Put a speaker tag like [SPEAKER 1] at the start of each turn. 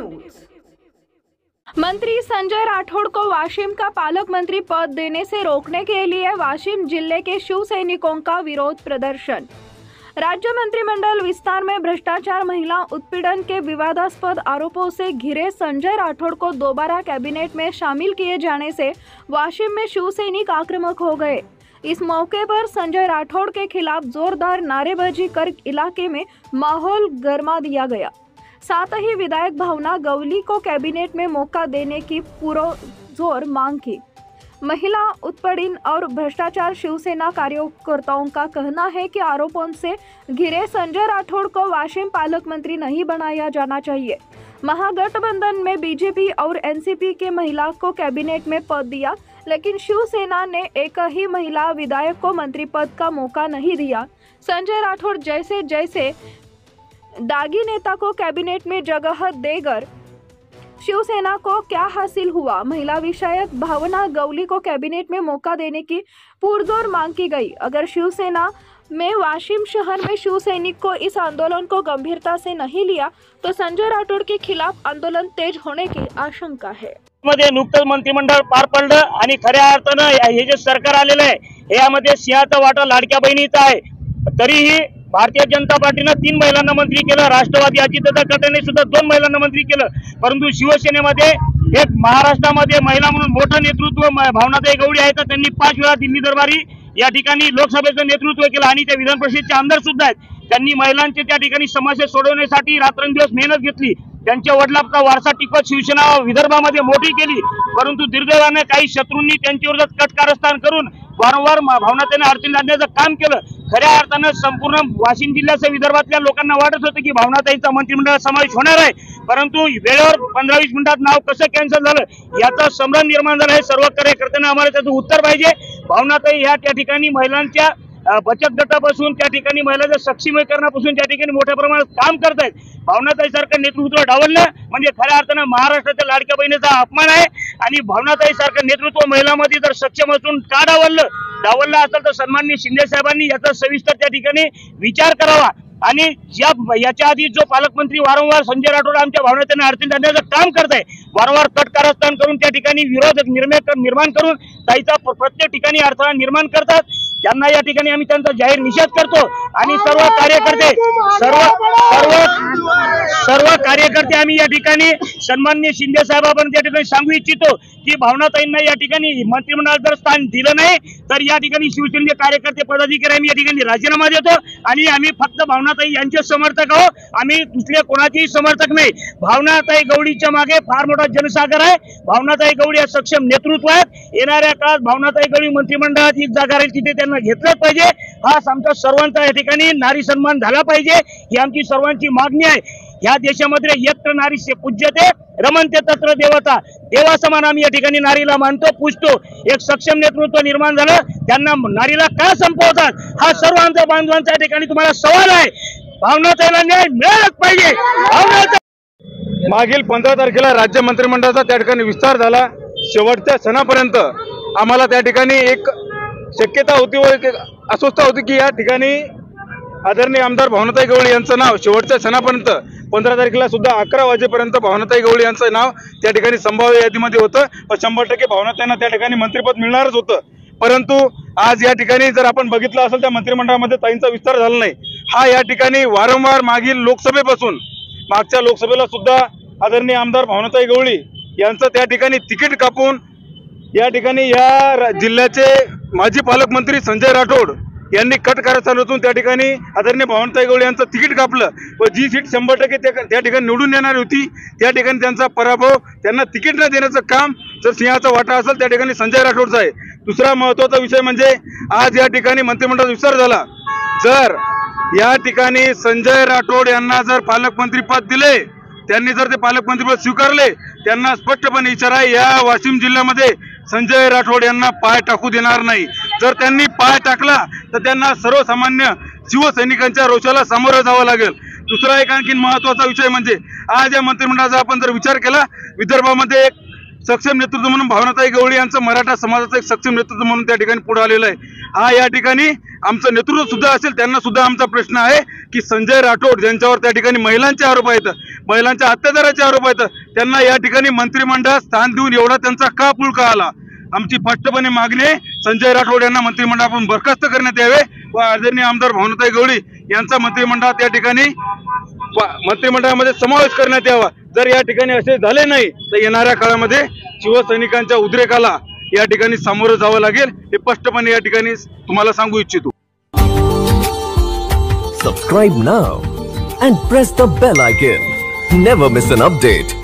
[SPEAKER 1] News. मंत्री संजय राठौड़ को वाशिम का पालक मंत्री पद देने से रोकने के लिए वाशिम जिले के शिव सैनिकों का विरोध प्रदर्शन। राज्य मंत्रिमंडल विस्तार में भ्रष्टाचार, महिला उत्पीड़न के विवादास्पद आरोपों से घिरे संजय राठौड़ को दोबारा कैबिनेट में शामिल किए जाने से वाशिम में शिव सैनिक आक्रामक हो गए। इस मौके पर संजय राठौड़ के खिलाफ जोरदार नारेबाजी कर इलाके में माहौल गर्मा दिया गया। साथ ही विधायक भावना गवली को कैबिनेट में मौका देने की पुरजोर मांग की। महिला उत्पीड़न और भ्रष्टाचार शिवसेना कार्यकर्ताओं का कहना है कि आरोपों से घिरे संजय राठौड़ को वाशिम पालक मंत्री नहीं बनाया जाना चाहिए। महागठबंधन में बीजेपी और एनसीपी के महिला को कैबिनेट में पद दिया, लेकिन शिवसेना ने एक ही महिला विधायक को मंत्री पद का मौका नहीं दिया। संजय राठौड़ जैसे दागी नेता को कैबिनेट में जगह देकर शिवसेना को क्या हासिल हुआ? महिला विधायक भावना गवली को कैबिनेट में मौका देने की पुरजोर मांग की गई। अगर शिवसेना में वाशिम शहर में शिव सैनिक को इस आंदोलन को गंभीरता से नहीं लिया तो संजय राठौड़ के खिलाफ आंदोलन तेज होने की आशंका है।
[SPEAKER 2] मध्ये नुकतंच मंत्रिमंडळ पार पडलं आणि खऱ्या अर्थानं हे जे सरकार आलेलं आहे यामध्ये सिंहाचा वाटा लाडक्या बहिणीचा आहे। तरीही भारतीय जनता पार्टीने 3 महिलांना मंत्री केलं, राष्ट्रवादी अजितदादा गटाने सुद्धा 2 महिलांना मंत्री केलं, परंतु शिवसेनेमध्ये एक महाराष्ट्रामध्ये महिला म्हणून मोठं नेतृत्व भावनाताई गवळी आहेत। त्यांनी 5 वेळा दिल्ली दरबारी या ठिकाणी लोकसभेचं नेतृत्व केलं आणि त्या विधान परिषदेचे आमदार सुद्धा आहेत। त्यांनी महिलांचे त्या ठिकाणी समस्या सोडवण्यासाठी रात्रंदिवस मेहनत घेतली। त्यांच्या वडिलांचा वारसा टिकवत शिवसेना विदर्भामध्ये मोठी केली, परंतु दुर्दैवाने काही शत्रूंनी त्यांच्या विरोधात कटकारस्थान करून वारंवार भावनाताईंना अडचणी आणण्याचं काम केलं। खऱ्या अर्थानं संपूर्ण वाशिम जिल्ह्याच्या विदर्भातल्या लोकांना वाटत होतं की भावनाताईंचा मंत्रिमंडळात समावेश होणार आहे, परंतु वेळेवर 15-20 मिनिटात नाव कसं कॅन्सल झालं याचा संभ्रम निर्माण झाला आहे। सर्व कार्यकर्त्यांना आम्हाला त्याचं उत्तर पाहिजे। भावनाताई ह्या त्या ठिकाणी महिलांच्या बचत गटापासून त्या ठिकाणी महिलांच्या सक्षमीकरणापासून त्या ठिकाणी मोठ्या प्रमाणात काम करत आहेत। भावनाताई सारखं नेतृत्व डावलणं म्हणजे खऱ्या अर्थानं महाराष्ट्राच्या लाडक्या बहिणीचा अपमान आहे आणि भावनाताई सारखं नेतृत्व महिलांमध्ये जर सक्षम असून का डावललं असेल तर सन्माननीय शिंदे साहेबांनी याचा सविस्तर त्या ठिकाणी विचार करावा आणि याच्या आधी जो पालकमंत्री वारंवार संजय राठौड़ आमच्या भावनाताईंना अडचणी आणण्याचं काम करत आहे, वारंवार कटकारस्थान करून त्या ठिकाणी विरोध निर्माण करून ताईचा प्रत्येक ठिकाणी अडथळा निर्माण करतात। त्यांना या ठिकाणी आम्ही त्यांचा जाहीर निषेध करतो आणि सर्व कार्यकर्ते आम्ही या ठिकाणी सन्माननीय शिंदे साहेबांना त्या ठिकाणी सांगू इच्छितो की भावनाताईंना या ठिकाणी मंत्रिमंडळात जर स्थान दिलं नाही तर या ठिकाणी शिवसेनेचे कार्यकर्ते पदाधिकारी आम्ही या ठिकाणी राजीनामा देतो आणि आम्ही फक्त भावनाताई यांचे समर्थक आहोत, आम्ही दुसऱ्या कोणाचेही समर्थक नाही। भावनाताई गवळीच्या मागे फार मोठा जनसागर आहे। भावनाताई गवळी सक्षम नेतृत्व आहेत। येणाऱ्या काळात भावनाताई गवळी मंत्रिमंडळात एक जागा राहील तिथे त्यांना घेतलंच पाहिजे। हा आमचा सर्वांचा या ठिकाणी नारी सन्मान झाला पाहिजे ही आमची सर्वांची मागणी आहे। या देशामध्ये यत्र नारी से पूज्यते रमणते तत्र देवता, देवासमान आम्ही या ठिकाणी नारीला मानतो, पूजतो। एक सक्षम नेतृत्व निर्माण झालं, त्यांना नारीला का संपवतात हा सर्व आमच्या बांधवांच्या ठिकाणी तुम्हाला सवाल आहे। भावनाताईला न्याय मिळालाच पाहिजे।
[SPEAKER 3] मागील 15 तारखेला राज्य मंत्रिमंडळाचा त्या ठिकाणी विस्तार झाला। शेवटच्या क्षणापर्यंत आम्हाला त्या ठिकाणी एक शक्यता होती व एक अस्वस्थता होती की या ठिकाणी आदरणीय आमदार भावनाताई गवळी यांचं नाव शेवटच्या क्षणापर्यंत 15 तारखेला सुद्धा 11 वाजेपर्यंत भावनाताई गवळी यांचं नाव त्या ठिकाणी संभाव्य यादीमध्ये होतं व 100% भावनाताईंना त्या ठिकाणी मंत्रिपद मिळणारच होतं। परंतु आज या ठिकाणी जर आपण बघितलं असेल त्या मंत्रिमंडळामध्ये ताईंचा विस्तार झाला नाही। हा या ठिकाणी वारंवार मागील लोकसभेपासून मागच्या लोकसभेला सुद्धा आदरणीय आमदार भावनाताई गवळी यांचं त्या ठिकाणी तिकीट कापून या ठिकाणी या जिल्ह्याचे माजी पालकमंत्री संजय राठौड़ यांनी कटकारस्थानातून त्या ठिकाणी आदरणीय भावनाताई गवळी यांचं तिकीट कापलं व जी सीट 100% त्या ठिकाणी निवडून येणार होती त्या ठिकाणी त्यांचा पराभव, त्यांना तिकीट न देण्याचं काम जर सिंहाचा वाटा असेल त्या ठिकाणी संजय राठौड़चा आहे। दुसरा महत्त्वाचा विषय म्हणजे आज या ठिकाणी मंत्रिमंडळाचा विस्तार झाला। जर या ठिकाणी संजय राठौड़ यांना जर पालकमंत्री पद दिले, त्यांनी जर ते पालकमंत्रीपद स्वीकारले, त्यांना स्पष्टपणे इशारा या वाशिम जिल्ह्यामध्ये संजय राठौड़ यांना पाय टाकू देणार नाही। जर त्यांनी पाय टाकला तर त्यांना सर्वसामान्य शिवसैनिकांच्या रोषाला सामोरं जावं लागेल। दुसरा एक आणखी महत्त्वाचा विषय म्हणजे आज या मंत्रिमंडळाचा आपण जर विचार केला, विदर्भामध्ये एक सक्षम नेतृत्व म्हणून भावनाताई गवळी यांचं मराठा समाजाचं एक सक्षम नेतृत्व म्हणून त्या ठिकाणी पुढे आलेलं आहे। हा या ठिकाणी आमचं नेतृत्व सुद्धा असेल, त्यांना सुद्धा आमचा प्रश्न आहे की संजय राठौड़ ज्यांच्यावर त्या ठिकाणी महिलांचे आरोप आहेत, महिलांच्या अत्याचाराचे आरोप आहेत, त्यांना या ठिकाणी मंत्रिमंडळात स्थान देऊन एवढा त्यांचा का पुळका आला? आमची स्पष्टपणे मागणी आहे, संजय राठोड यांना मंत्रिमंडळातून बरखास्त करण्यात यावे व आदरणीय आमदार भावनाताई गवळी यांचा मंत्रिमंडळात या ठिकाणी मंत्रिमंडळामध्ये समावेश करण्यात यावा. जर या ठिकाणी असे झाले नाही तर येणाऱ्या काळामध्ये शिवसैनिकांच्या उद्रेकाला या ठिकाणी सामोरं जावं लागेल, हे स्पष्टपणे या ठिकाणी तुम्हाला सांगू इच्छितो.
[SPEAKER 4] Subscribe now and press the bell icon. Never miss an update.